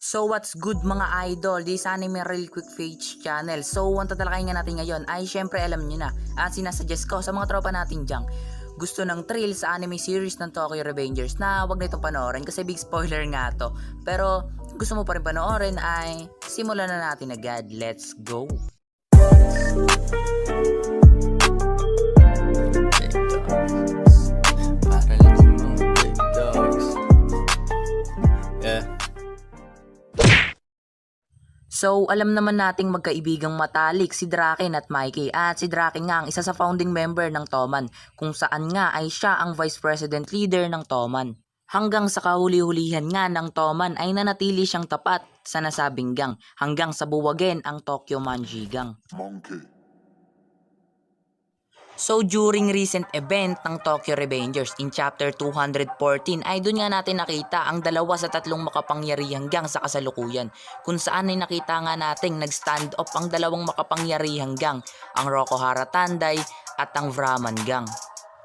So what's good mga idol, this anime real quick page channel. So ang tatalakayin nga natin ngayon ay syempre alam nyo na at sinasuggest ko sa mga tropa natin dyan gusto ng thrill sa anime series ng Tokyo Revengers na wag na itong panoorin kasi big spoiler nga to. Pero gusto mo pa rin panoorin ay simulan na natin agad, let's go! So, alam naman nating magkaibigang matalik si Draken at Mikey at si Draken nga ang isa sa founding member ng Toman kung saan nga ay siya ang vice president leader ng Toman. Hanggang sa kahuli-hulihan nga ng Toman ay nanatili siyang tapat sa nasabing gang hanggang sa buwagin ang Tokyo Manji Gang. So during recent event ng Tokyo Revengers in chapter 214 ay doon nga natin nakita ang dalawa sa tatlong makapangyarihang gang sa kasalukuyan kung saan ay nakita nga nating nag-stand up ang dalawang makapangyarihang gang, ang Rokohara Tandai at ang Vraman Gang.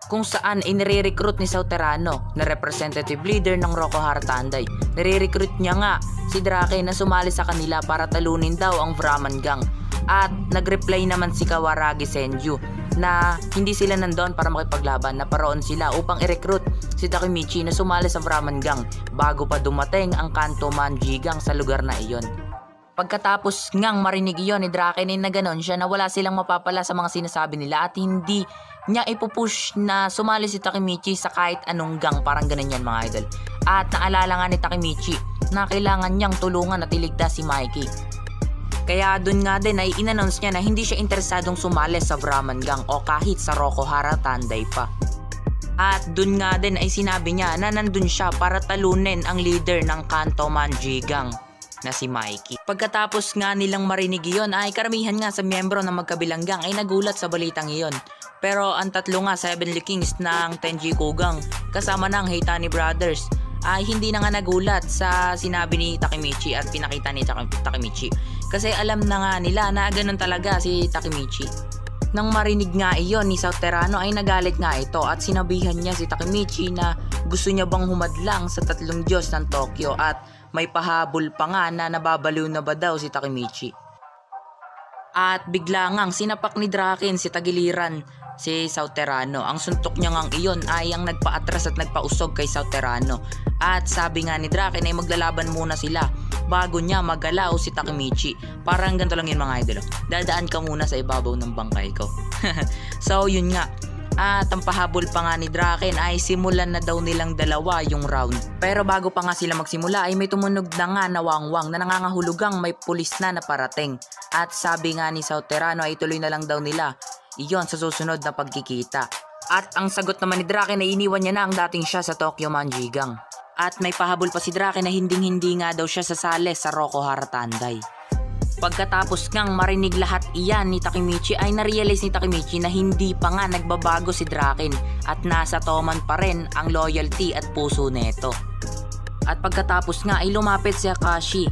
Kung saan ay nire-recruit ni Sauterano na representative leader ng Rokohara Tandai. Nire-recruit niya nga si Drake na sumali sa kanila para talunin daw ang Vraman Gang. At nag-reply naman si Kawaragi Senju na hindi sila nandoon para makipaglaban, na paroon sila upang i-recruit si Takemichi na sumali sa Vraman Gang bago pa dumating ang Kanto Manji Gang sa lugar na iyon. Pagkatapos ngang marinig iyon ni Draken na ganoon siya na wala silang mapapala sa mga sinasabi nila at hindi niya ipupush na sumali si Takemichi sa kahit anong gang, parang ganun yan mga idol. At naalala nga ni Takemichi na kailangan niyang tulungan at iligtas si Mikey. Kaya dun nga din ay in-announce niya na hindi siya interesadong sumali sa Vraman Gang o kahit sa Rokohara Tandai pa. At dun nga din ay sinabi niya na nandun siya para talunin ang leader ng Kanto Manji Gang na si Mikey. Pagkatapos nga nilang marinig iyon ay karamihan nga sa miyembro ng magkabilang gang ay nagulat sa balitang iyon. Pero ang tatlo nga sa Heavenly Kings ng Tenjiku Gang kasama ng Heitani Brothers ay hindi na nga nagulat sa sinabi ni Takemichi at pinakita ni Takemichi. Kasi alam na nga nila na ganun talaga si Takemichi. Nang marinig nga iyon ni Sauterano ay nagalit nga ito at sinabihan niya si Takemichi na gusto niya bang humadlang sa tatlong Diyos ng Tokyo at may pahabol pa nga na nababaliw na ba daw si Takemichi. At bigla ngang sinapak ni Draken si tagiliran si Sauterano. Ang suntok niya ngang iyon ay ang nagpaatras at nagpausog kay Sauterano. At sabi nga ni Draken ay maglalaban muna sila bago niya magalaw si Takemichi. Parang ganito lang yun mga idol. Dadaan ka muna sa ibabaw ng bangkay ko. So yun nga. At ang pahabol pa nga ni Draken ay simulan na daw nilang dalawa yung round. Pero bago pa nga sila magsimula ay may tumunog na nga na wangwang na nangangahulugang may pulis na naparating. At sabi nga ni Sauterano ay ituloy na lang daw nila iyon sa susunod na pagkikita. At ang sagot naman ni Draken ay iniwan niya na ang dating siya sa Tokyo Manji Gang. At may pahabol pa si Draken na hinding-hindi nga daw siya sasali sa Rokohara Tandai. Pagkatapos ngang marinig lahat iyan ni Takemichi ay narealize ni Takemichi na hindi pa nga nagbabago si Draken at nasa Toman pa rin ang loyalty at puso neto. At pagkatapos nga ay lumapit si Akashi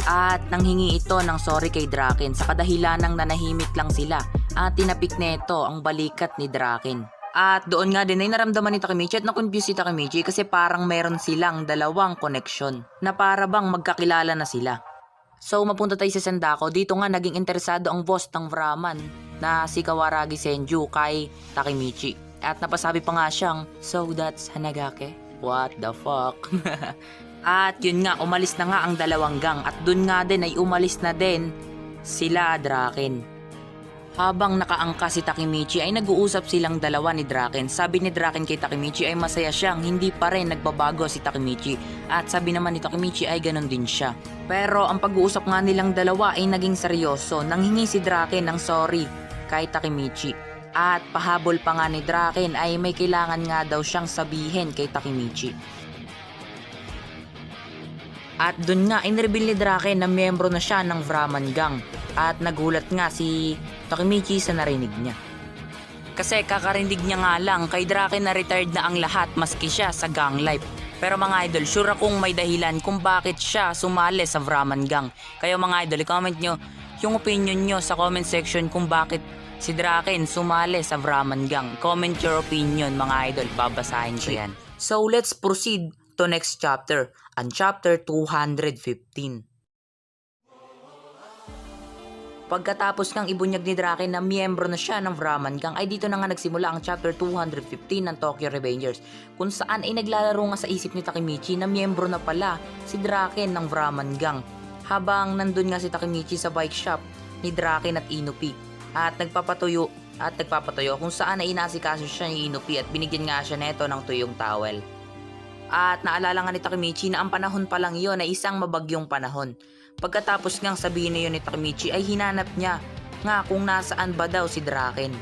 at nanghingi ito ng sorry kay Draken sa kadahilanang nanahimik lang sila at tinapik neto ang balikat ni Draken. At doon nga din ay naramdaman ni Takemichi at na-confuse si Takemichi kasi parang meron silang dalawang connection na para bang magkakilala na sila. So mapunta tayo sa Sandako. Dito nga naging interesado ang boss ng Vraman na si Kawaragi Senju kay Takemichi. At napasabi pa nga siyang, "So that's Hanagake? What the fuck?" At yun nga, umalis na nga ang dalawang gang at dun nga din ay umalis na din sila Draken. Habang nakaangka si Takemichi ay nag-uusap silang dalawa ni Draken. Sabi ni Draken kay Takemichi ay masaya siyang hindi pa rin nagbabago si Takemichi. At sabi naman ni Takemichi ay ganun din siya. Pero ang pag-uusap nga nilang dalawa ay naging seryoso. Nanghingi si Draken ng sorry kay Takemichi. At pahabol pa nga ni Draken ay may kailangan nga daw siyang sabihin kay Takemichi. At dun nga in-reveal ni Draken na miyembro na siya ng Vraman Gang. At nagulat nga si Takemichi sa narinig niya. Kasi kakarinig niya nga lang kay Draken na retired na ang lahat maski siya sa gang life. Pero mga idol, sure akong may dahilan kung bakit siya sumali sa Vraman Gang. Kayo mga idol, i-comment nyo yung opinion nyo sa comment section kung bakit si Draken sumali sa Vraman Gang. Comment your opinion mga idol, babasahin ko yan. So let's proceed to next chapter, ang chapter 215. Pagkatapos ng ibunyag ni Draken na miyembro na siya ng Brahman Gang ay dito na nga nagsimula ang chapter 215 ng Tokyo Revengers, kung saan ay naglalaro nga sa isip ni Takemichi na miyembro na pala si Draken ng Brahman Gang, habang nandun nga si Takemichi sa bike shop ni Draken at Inupi at nagpapatuyo kung saan ay inasikaso siya ni Inupi at binigyan nga siya neto ng tuyong towel. At naalala nga ni Takemichi na ang panahon pa lang yon ay isang mabagyong panahon. Pagkatapos ngang sabihin na yun ni Takemichi ay hinanap niya nga kung nasaan ba daw si Draken.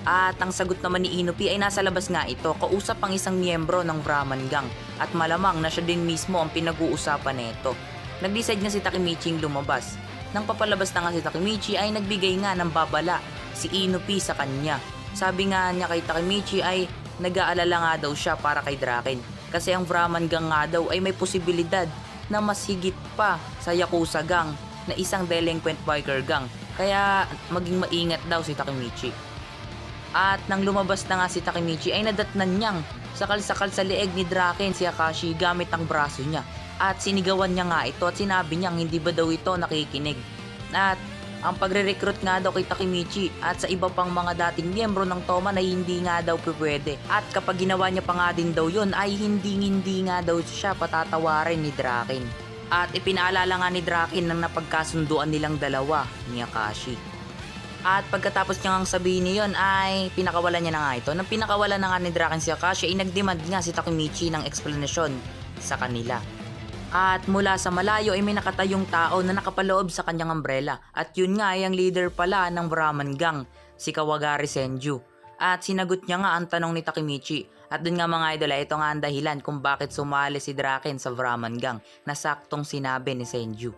At ang sagot naman ni Inupi ay nasa labas nga ito, kausap ang isang miyembro ng Brahman Gang at malamang na siya din mismo ang pinag-uusapan neto. Nag-decide nga si Takemichi lumabas. Nang papalabas na nga si Takemichi ay nagbigay nga ng babala si Inupi sa kanya. Sabi nga niya kay Takemichi ay nag-aalala nga daw siya para kay Draken, kasi ang Brahman Gang nga daw ay may posibilidad na mas higit pa sa Yakuza Gang na isang delinquent biker gang, kaya maging maingat daw si Takemichi. At nang lumabas na nga si Takemichi ay nadatnan niyang sakal-sakal sa leeg ni Draken si Akashi gamit ang braso niya, at sinigawan niya nga ito at sinabi niyang hindi ba daw ito nakikinig. At ang pagre-recruit nga daw kay Takemichi at sa iba pang mga dating miyembro ng Toman ay hindi nga daw pwede. At kapag ginawa niya pa nga din daw yun ay hindi nga daw siya patatawarin ni Draken. At ipinaalala nga ni Draken ng napagkasunduan nilang dalawa ni Akashi. At pagkatapos niya ngang sabihin niyon ay pinakawalan niya na nga ito. Nang pinakawalan na nga ni Draken si Akashi ay nagdemand nga si Takemichi ng eksplanasyon sa kanila. At mula sa malayo ay may nakatayong tao na nakapaloob sa kanyang umbrella. At yun nga ay ang leader pala ng Brahman Gang, si Kawagari Senju. At sinagot niya nga ang tanong ni Takemichi. At dun nga mga idol, ito nga ang dahilan kung bakit sumali si Draken sa Brahman Gang na saktong sinabi ni Senju.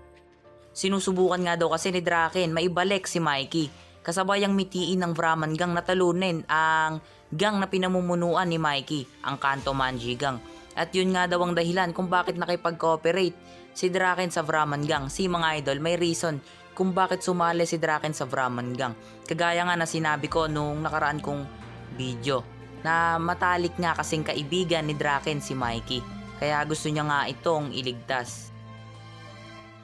Sinusubukan nga daw kasi ni Draken maibalik si Mikey, kasabayang mitiin ng Brahman Gang na talunin ang gang na pinamumunuan ni Mikey, ang Kanto Manji Gang. At yun nga daw ang dahilan kung bakit nakipag-cooperate si Draken sa Brahman Gang. Si mga idol, may reason kung bakit sumali si Draken sa Brahman Gang. Kagaya nga na sinabi ko nung nakaraan kong video, na matalik nga kasing kaibigan ni Draken si Mikey, kaya gusto niya nga itong iligtas.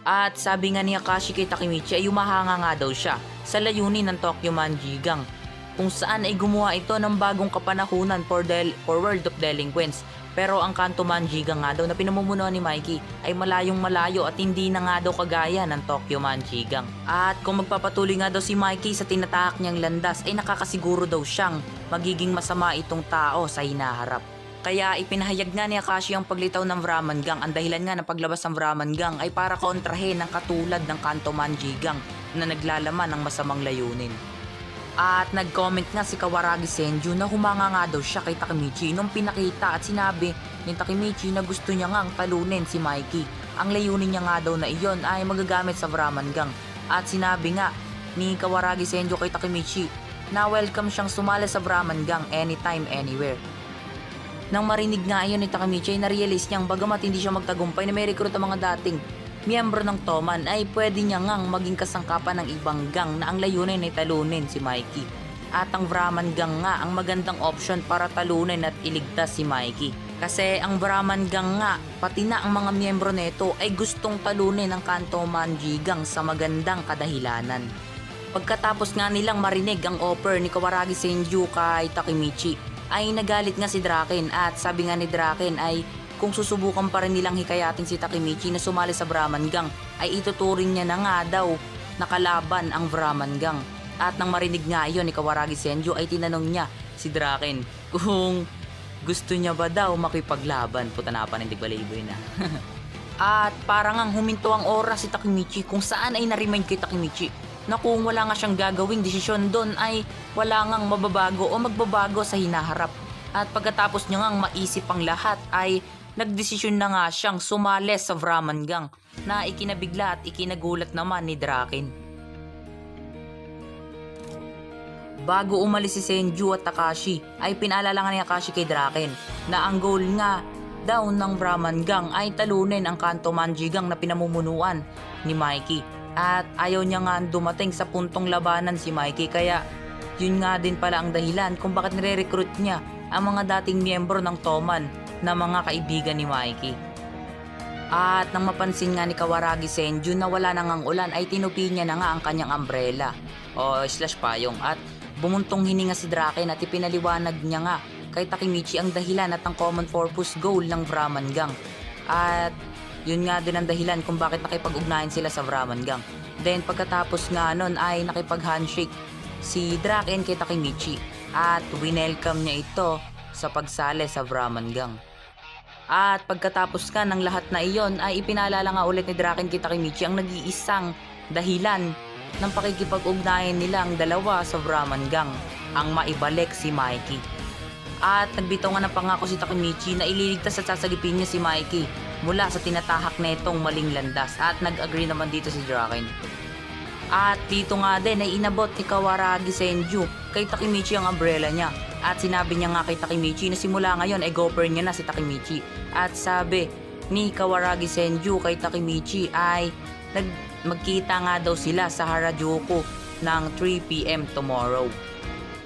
At sabi nga ni Akashi kay Takemichi ay umahanga nga daw siya sa layunin ng Tokyo Manji Gang, kung saan ay gumawa ito ng bagong kapanahunan for World of Delinquents. Pero ang Kanto Manji Gang nga daw na pinamumunuan ni Mikey ay malayong malayo at hindi na nga daw kagaya ng Tokyo Manji Gang. At kung magpapatuloy nga daw si Mikey sa tinatahak niyang landas ay nakakasiguro daw siyang magiging masama itong tao sa hinaharap. Kaya ipinahayag nga ni Akashi ang paglitaw ng Brahman Gang. Ang dahilan nga ng paglabas ng Brahman Gang ay para kontrahin ang katulad ng Kanto Manji Gang na naglalaman ng masamang layunin. At nag-comment nga si Kawaragi Senju na humanga nga daw siya kay Takemichi nung pinakita at sinabi ni Takemichi na gusto niya ngang talunin si Mikey. Ang layunin niya nga daw na iyon ay magagamit sa Brahman Gang. At sinabi nga ni Kawaragi Senju kay Takemichi na welcome siyang sumali sa Brahman Gang anytime, anywhere. Nang marinig nga iyon ni Takemichi ay narealize niyang bagamat hindi siya magtagumpay na may recruit ang mga dating miyembro ng Toman ay pwede niya ngang maging kasangkapan ng ibang gang na ang layunin ay talunin si Mikey. At ang Brahman Gang nga ang magandang option para talunin at iligtas si Mikey. Kasi ang Brahman Gang nga, pati na ang mga miyembro nito ay gustong talunin ang Kanto Manji Gang sa magandang kadahilanan. Pagkatapos nga nilang marinig ang offer ni Kawaragi Senju kay Takemichi, ay nagalit nga si Draken at sabi nga ni Draken ay kung susubukan pa rin nilang hikayatin si Takemichi na sumali sa Brahman Gang ay ituturing niya na nga daw nakalaban ang Brahman Gang. At nang marinig nga iyon ni Kawaragi Senju ay tinanong niya si Draken kung gusto niya ba daw makipaglaban. Puta na pa nindig balayboy na. At parang ang huminto ang oras si Takemichi kung saan ay na-remind kay Takemichi na kung wala nga siyang gagawing desisyon doon ay wala ngang mababago o magbabago sa hinaharap. At pagkatapos niya ngang maisip ang lahat ay nagdesisyon na nga siyang sumali sa Brahman Gang na ikinabigla at ikinagulat naman ni Draken. Bago umalis si Senju at Takashi ay pinaalala nga ni Akashi kay Draken na ang goal nga daw ng Brahman Gang ay talunin ang Kanto Manji Gang na pinamumunuan ni Mikey. At ayaw niya nga dumating sa puntong labanan si Mikey, kaya yun nga din pala ang dahilan kung bakit nire-recruit niya ang mga dating miyembro ng Toman na mga kaibigan ni Mikey. At nang mapansin nga ni Kawaragi Senju na wala na ngang ulan ay tinupi niya na nga ang kanyang umbrella o slash payong at bumuntong hininga si Draken at ipinaliwanag niya nga kay Takemichi ang dahilan at ang common purpose goal ng Brahman Gang. At yun nga din ang dahilan kung bakit nakipag-ugnayan sila sa Brahman Gang. Then pagkatapos nga nun ay nakipag-handshake si Draken kay Takemichi at winelcome niya ito sa pagsali sa Brahman Gang. At pagkatapos ka ng lahat na iyon ay ipinaalala nga ulit ni Draken kay Takemichi ang nag-iisang dahilan ng pakikipag-ugnayan nilang dalawa sa Brahman Gang, ang maibalik si Mikey. At nagbitaw nga ng pangako si Takemichi na ililigtas at sasagipin niya si Mikey mula sa tinatahak netong maling landas at nag-agree naman dito si Draken. At dito nga din ay inabot ni Kawaragi Senju kay Takemichi ang umbrella niya. At sinabi niya nga kay Takemichi na simula ngayon ay gopher niya na si Takemichi. At sabi ni Kawaragi Senju kay Takemichi ay magkita nga daw sila sa Harajuku ng 3 PM tomorrow.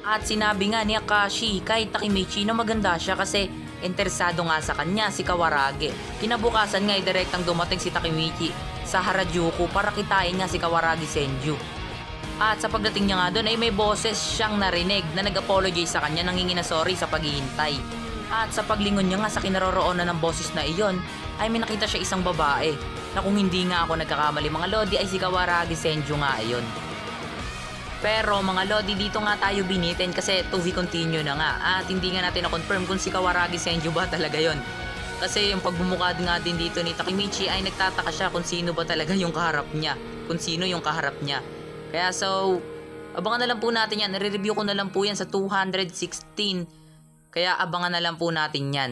At sinabi nga ni Akashi kay Takemichi na maganda siya kasi interesado nga sa kanya si Kawaragi. Kinabukasan nga ay direktang dumating si Takemichi sa Harajuku para kitain nga si Kawaragi Senju. At sa pagdating niya nga doon ay may boses siyang narinig na nag-apologize sa kanya, nanghingi na sorry sa paghihintay. At sa paglingon niya nga sa kinaroroonan ng boses na iyon ay may nakita siya isang babae na kung hindi nga ako nagkakamali mga lodi ay si Kawaragi Senju nga iyon. Pero mga lodi dito nga tayo binitin kasi to be continue na nga at hindi nga natin na-confirm kung si Kawaragi Senju ba talaga yon. Kasi yung pagbumukad nga din dito ni Takemichi ay nagtataka siya kung sino ba talaga yung kaharap niya, kung sino yung kaharap niya. Kaya so, abangan na lang po natin yan. Nare-review ko na lang po yan sa 216. Kaya abangan na lang po natin yan.